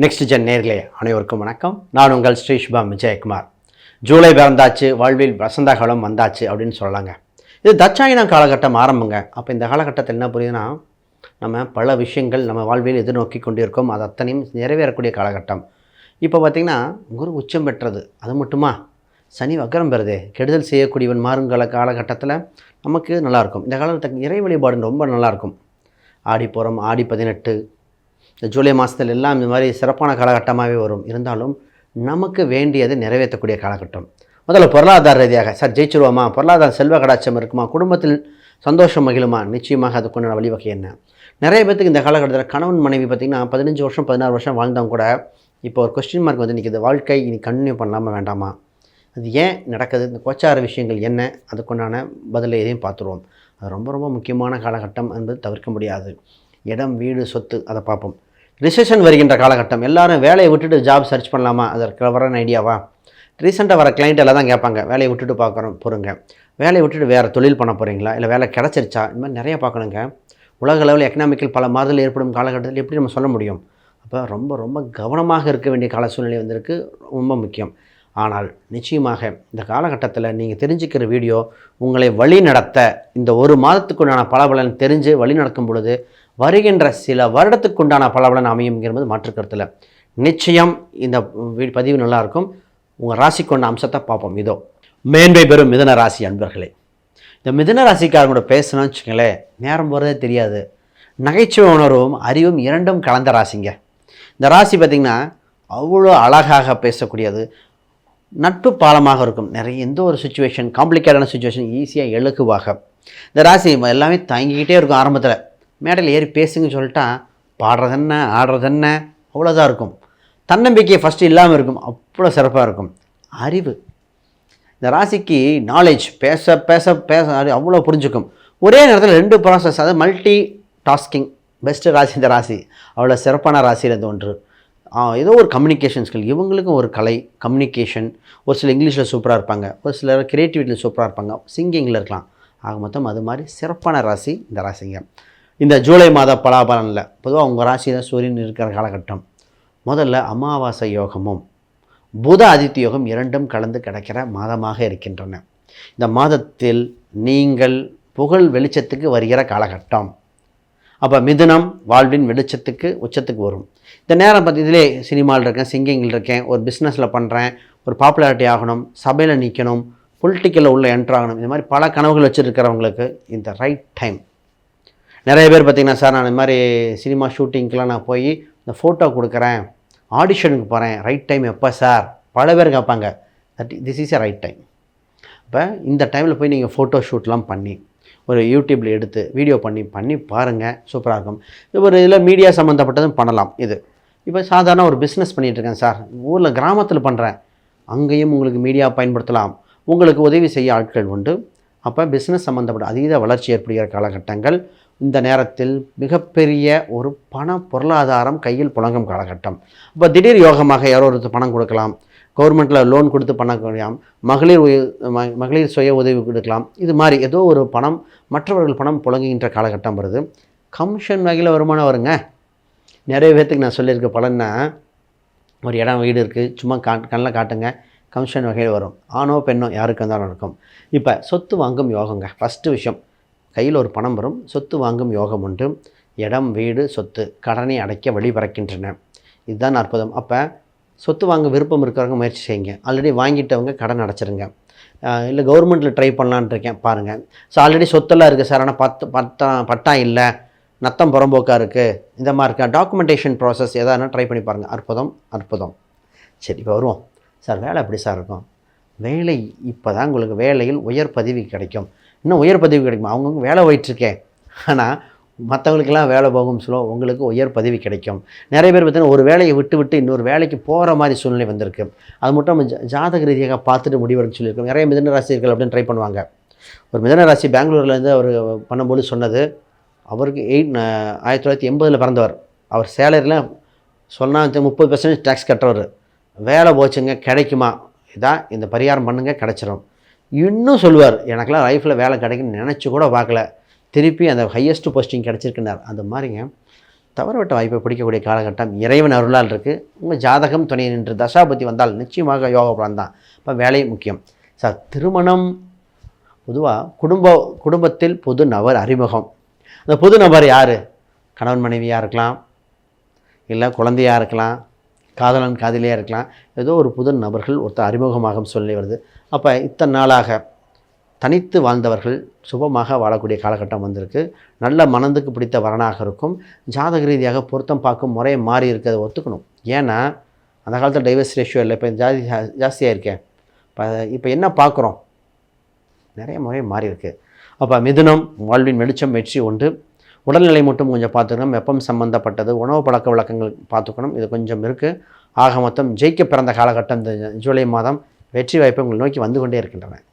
Next gen நேர்களே அனைவருக்கும் வணக்கம். நான் உங்கள் ஸ்ரீஷ்பாம் விஜயகுமார். ஜூலை பிறந்தாச்சு, வாழ்வில் வசந்த காலம் வந்தாச்சு அப்படின்னு சொல்லலாங்க. இது தட்சாயினம் காலகட்டம் ஆரம்பங்க. அப்போ இந்த காலகட்டத்தில் என்ன புரியுதுன்னா, நம்ம பல விஷயங்கள் நம்ம வாழ்வில் எதிர்நோக்கி கொண்டிருக்கோம். அது அத்தனையும் நிறைவேறக்கூடிய காலகட்டம். இப்போ பார்த்திங்கன்னா குரு உச்சம் பெற்றது, அது மட்டுமா சனி வக்கரம் பெறுது, கெடுதல் செய்யக்கூடியவன் மாறுங்கால காலகட்டத்தில் நமக்கு நல்லாயிருக்கும். இந்த காலகட்டத்துக்கு இறை வழிபாடு ரொம்ப நல்லாயிருக்கும். ஆடி போகிறோம், ஆடி 18, இந்த ஜூலை மாதத்தில் எல்லாம் இந்த மாதிரி சிறப்பான காலகட்டமாகவே வரும். இருந்தாலும் நமக்கு வேண்டியதை நிறைவேற்றக்கூடிய காலகட்டம். முதல்ல பொருளாதார ரீதியாக சார் ஜெயிச்சிருவோமா, பொருளாதார செல்வ கடாட்சம் இருக்குமா, குடும்பத்தில் சந்தோஷம் மகிழுமா, நிச்சயமாக அதுக்குண்டான வழிவகை என்ன. நிறைய பேர்த்துக்கு இந்த காலகட்டத்தில் கணவன் மனைவி பார்த்திங்கன்னா 15 வருஷம் 16 வருஷம் வாழ்ந்தவங்க கூட இப்போ ஒரு கொஸ்டின் மார்க் வந்து நிற்கிது. வாழ்க்கை இனி கண்டினியூ பண்ணலாமா வேண்டாமா, அது ஏன் நடக்குது, இந்த கோச்சார விஷயங்கள் என்ன, அதுக்குண்டான பதிலை எதையும் பார்த்துருவோம். அது ரொம்ப ரொம்ப முக்கியமான காலகட்டம் என்பது தவிர்க்க முடியாது. இடம், வீடு, சொத்து அதை பார்ப்போம். ரிசெஷன் வருகின்ற காலகட்டம், எல்லோரும் வேலையை விட்டுட்டு ஜாப் சர்ச் பண்ணலாமா, அதற்கு வரான ஐடியாவா. ரீசெண்டாக வர கிளைண்ட் எல்லாம் தான் கேட்பாங்க, வேலையை விட்டுட்டு பார்க்குறோம் போகிறோங்க, வேலையை விட்டுட்டு வேறு தொழில் பண்ண போகிறீங்களா, இல்லை வேலை கிடச்சிருச்சா, இந்த மாதிரி நிறையா பார்க்கணுங்க. உலக அளவில் எக்கனாமிக்கல் பல மாறுதல் ஏற்படும் காலகட்டத்தில் எப்படி நம்ம சொல்ல முடியும். அப்போ ரொம்ப ரொம்ப கவனமாக இருக்க வேண்டிய கால சூழ்நிலை வந்திருக்கு, ரொம்ப முக்கியம். ஆனால் நிச்சயமாக இந்த காலகட்டத்தில் நீங்கள் தெரிஞ்சுக்கிற வீடியோ உங்களை வழி நடத்த, இந்த ஒரு மாதத்துக்குண்டான பலபலன் தெரிஞ்சு வழி நடக்கும் பொழுது வருகின்ற சில வருடத்துக்குண்டான பலபலன் அமையுங்கிறது மாற்றுக்கருத்தில் நிச்சயம். இந்த பதிவு நல்லாயிருக்கும். உங்கள் ராசி கொண்ட அம்சத்தை பார்ப்போம். இதோ மேன்மை பெறும் மிதுன ராசி அன்பர்களே. இந்த மிதுன ராசிக்காரங்களோட பேசணும்னு வச்சுக்கங்களேன், நேரம் போகிறதே தெரியாது. நகைச்சுவை உணர்வும் அறிவும் இரண்டும் கலந்த ராசிங்க. இந்த ராசி பார்த்திங்கன்னா அவ்வளோ அழகாக பேசக்கூடியது, நட்பு பாலமாக இருக்கும். நிறைய எந்த ஒரு சுச்சுவேஷன், காம்ப்ளிகேட்டான சுச்சுவேஷன் ஈஸியாக இலகுவாக இந்த ராசி எல்லாமே தாங்கிக்கிட்டே இருக்கும். ஆரம்பத்தில் மேடையில் ஏறி பேசுங்கன்னு சொல்லிட்டா பாடுறது என்ன ஆடுறது என்ன அவ்வளோதான் இருக்கும். தன்னம்பிக்கை ஃபஸ்ட்டு இல்லாமல் இருக்கும், அவ்வளோ சிறப்பாக இருக்கும். அறிவு, இந்த ராசிக்கு நாலேஜ், பேச பேச பேச அவ்வளோ புரிஞ்சுக்கும். ஒரே நேரத்தில் 2 ப்ராசஸ், அதாவது மல்டி டாஸ்கிங் பெஸ்ட்டு ராசி இந்த ராசி. அவ்வளோ சிறப்பான ராசியில் ஒன்று. ஏதோ ஒரு கம்யூனிகேஷன் ஸ்கில், இவங்களுக்கும் ஒரு கலை கம்யூனிகேஷன். ஒரு சில இங்கிலீஷில் சூப்பராக இருப்பாங்க, ஒரு சிலர் கிரியேட்டிவிட்டியில் சூப்பராக இருப்பாங்க, சிங்கிங்கில் இருக்கலாம். ஆக மொத்தம் அது மாதிரி சிறப்பான ராசி இந்த ராசிங்க. இந்த ஜூலை மாத பலாபலனில் பொதுவாக உங்கள் ராசியில் சூரியன் இருக்கிற காலகட்டம். முதல்ல அமாவாசை யோகமும் புத ஆதித்ய யோகம் இரண்டும் கலந்து கிடைக்கிற மாதமாக இருக்கின்றன. இந்த மாதத்தில் நீங்கள் புகழ் வெளிச்சத்துக்கு வருகிற காலகட்டம். அப்போ மிதுனம் வாழ்வின் வெளிச்சத்துக்கு உச்சத்துக்கு வரும். இந்த நேரம் பார்த்து இதிலே சினிமாவில் இருக்கேன், சிங்கிங்கில் இருக்கேன், ஒரு பிஸ்னஸில் பண்ணுறேன், ஒரு பாப்புலாரிட்டி ஆகணும், சபையில் நிற்கணும், பொலிட்டிக்கலில் உள்ள என்ட்ரு ஆகணும், இந்த மாதிரி பல கனவுகள் வச்சுருக்கிறவங்களுக்கு இந்த ரைட் டைம். நிறைய பேர் பார்த்திங்கன்னா, சார் நான் இந்த மாதிரி சினிமா ஷூட்டிங்க்கெலாம் நான் போய் இந்த ஃபோட்டோ கொடுக்குறேன், ஆடிஷனுக்கு போகிறேன், ரைட் டைம் எப்போ சார், பல பேர் கேட்பாங்க. This is a right time. இப்போ இந்த டைமில் போய் நீங்கள் ஃபோட்டோ ஷூட்லாம் பண்ணி ஒரு யூடியூப்பில் எடுத்து வீடியோ பண்ணி பாருங்கள், சூப்பராக இருக்கும். ஒரு இதில் மீடியா சம்மந்தப்பட்டதும் பண்ணலாம். இது இப்போ சாதாரண ஒரு பிஸ்னஸ் பண்ணிகிட்ருக்கேன் சார், ஊரில் கிராமத்தில் பண்ணுறேன், அங்கேயும் உங்களுக்கு மீடியா பயன்படுத்தலாம். உங்களுக்கு உதவி செய்ய ஆட்கள் உண்டு. அப்போ பிஸ்னஸ் சம்மந்தப்பட்ட அதீத வளர்ச்சி ஏற்படுகிற காலகட்டங்கள். இந்த நேரத்தில் மிகப்பெரிய ஒரு பொருளாதாரம் கையில் புழங்கும் காலகட்டம். இப்போ திடீர் யோகமாக யாரோ ஒருத்தர் பணம் கொடுக்கலாம், கவர்மெண்ட்டில் லோன் கொடுத்து பணம் கொடுக்கலாம், மகளிர் சுய உதவி கொடுக்கலாம். இது மாதிரி ஏதோ ஒரு பணம், மற்றவர்கள் பணம் புழங்குகின்ற காலகட்டம் வருது. கமிஷன் வகையில் வருமானம் வருங்க. நிறைய பேர்த்துக்கு நான் சொல்லியிருக்க பலன்னா, ஒரு இடம் வீடு இருக்குது, சும்மா கண்ணில் காட்டுங்க, கமிஷன் வகையில் வரும். ஆணோ பெண்ணோ யாருக்கு இருந்தாலும் நடக்கும். இப்போ சொத்து வாங்கும் யோகங்க. ஃபஸ்ட்டு விஷயம், கையில் ஒரு பணம் வரும், சொத்து வாங்கும் யோகம் உண்டு. இடம், வீடு, சொத்து, கடனை அடைக்க வழிபிறக்கின்றன. இதுதான் அற்புதம். அப்போ சொத்து வாங்க விருப்பம் இருக்கிறவங்க முயற்சி செய்யுங்க. ஆல்ரெடி வாங்கிட்டவங்க கடன் அடைச்சிருங்க. இல்லை கவர்மெண்ட்டில் ட்ரை பண்ணலான்ட்டு இருக்கேன் பாருங்கள். ஸோ ஆல்ரெடி சொத்தெல்லாம் இருக்குது சார், ஆனால் பட்டா இல்லை, நத்தம் புறம்போக்காக இருக்குது, இந்த மாதிரி இருக்கா, டாக்குமெண்டேஷன் ப்ராசஸ் எதானா ட்ரை பண்ணி பாருங்கள். அற்புதம் அற்புதம். சரி, இப்போ வருவோம். சார் வேலை எப்படி சார் இருக்கும். வேலை இப்போ தான் உங்களுக்கு வேலையில் உயர் பதவி கிடைக்கும். இன்னும் உயர் பதவி கிடைக்குமா, அவங்கவுங்க வேலை போயிட்டுருக்கேன், ஆனால் மற்றவங்களுக்கெல்லாம் வேலை போகும் சொல்ல உங்களுக்கு உயர் பதவி கிடைக்கும். நிறைய பேர் பார்த்திங்கன்னா ஒரு வேலையை விட்டு இன்னொரு வேலைக்கு போகிற மாதிரி சூழ்நிலை வந்திருக்கு. அது மட்டும் நம்ம ஜாதக ரீதியாக பார்த்துட்டு முடிவெடுக்க சொல்லியிருக்கோம். நிறைய மிதுன ராசிகள் அப்படின்னு ட்ரை பண்ணுவாங்க. ஒரு மிதுன ராசி பெங்களூர்லேருந்து அவர் பண்ணும்போது சொன்னது, அவருக்கு 1980 பிறந்தவர். அவர் சேலரியில் சொன்னால் 30% டேக்ஸ் கட்டுறவர். வேலை போச்சுங்க, கிடைக்குமா, இதான் இந்த பரிகாரம் பண்ணுங்க, கிடச்சிரும். இன்னும் சொல்லுவார், எனக்கெல்லாம் லைஃப்பில் வேலை கிடைக்குன்னு நினச்சி கூட பார்க்கல, திருப்பி அந்த ஹையஸ்ட் போஸ்டிங் கிடச்சிருக்குனார். அந்த மாதிரிங்க தவறவிட்ட வாய்ப்பை பிடிக்கக்கூடிய காலகட்டம் இறைவன் அருளால் இருக்குது. உங்கள் ஜாதகம் துணை நின்று தசாபதி வந்தால் நிச்சயமாக யோக பலன் தான். இப்போ வேலை முக்கியம். சார், திருமணம் பொதுவாக குடும்பத்தில் புது நபர் அறிமுகம். அந்த புது நபர் யார்? கணவன் மனைவியாக இருக்கலாம், இல்லை குழந்தையாக இருக்கலாம், காதலன் காதலியாக இருக்கலாம். ஏதோ ஒரு புது நபர்கள் ஒருத்தர் அறிமுகமாக சொல்லி வருது. அப்போ இத்தனை நாளாக தனித்து வாழ்ந்தவர்கள் சுபமாக வாழக்கூடிய காலகட்டம் வந்திருக்கு. நல்ல மனதுக்கு பிடித்த வரனாக இருக்கும். ஜாதக ரீதியாக பொருத்தம் பார்க்கும் முறையை மாறி இருக்கிறத ஒத்துக்கணும். ஏன்னா அந்த காலத்தில் டைவர்ஸ் ரேஷியோ இல்லை, இப்போ ஜாஸ்தியாக இருக்கேன். இப்போ என்ன பார்க்குறோம்? நிறைய முறை மாறி இருக்குது. அப்போ மிதுனம் வாழ்வின் வெளிச்சம் வெற்றி உண்டு. உடல்நிலை மட்டும் கொஞ்சம் பார்த்துக்கணும். வெப்பம் சம்மந்தப்பட்டது, உணவு பழக்க வழக்கங்கள் பார்த்துக்கணும். இது கொஞ்சம் இருக்குது. ஆக மொத்தம் ஜெயிக்க பிறந்த காலகட்டம் இந்த ஜூலை மாதம் வெற்றி வாய்ப்பை உங்களை நோக்கி வந்து கொண்டே இருக்கின்றன.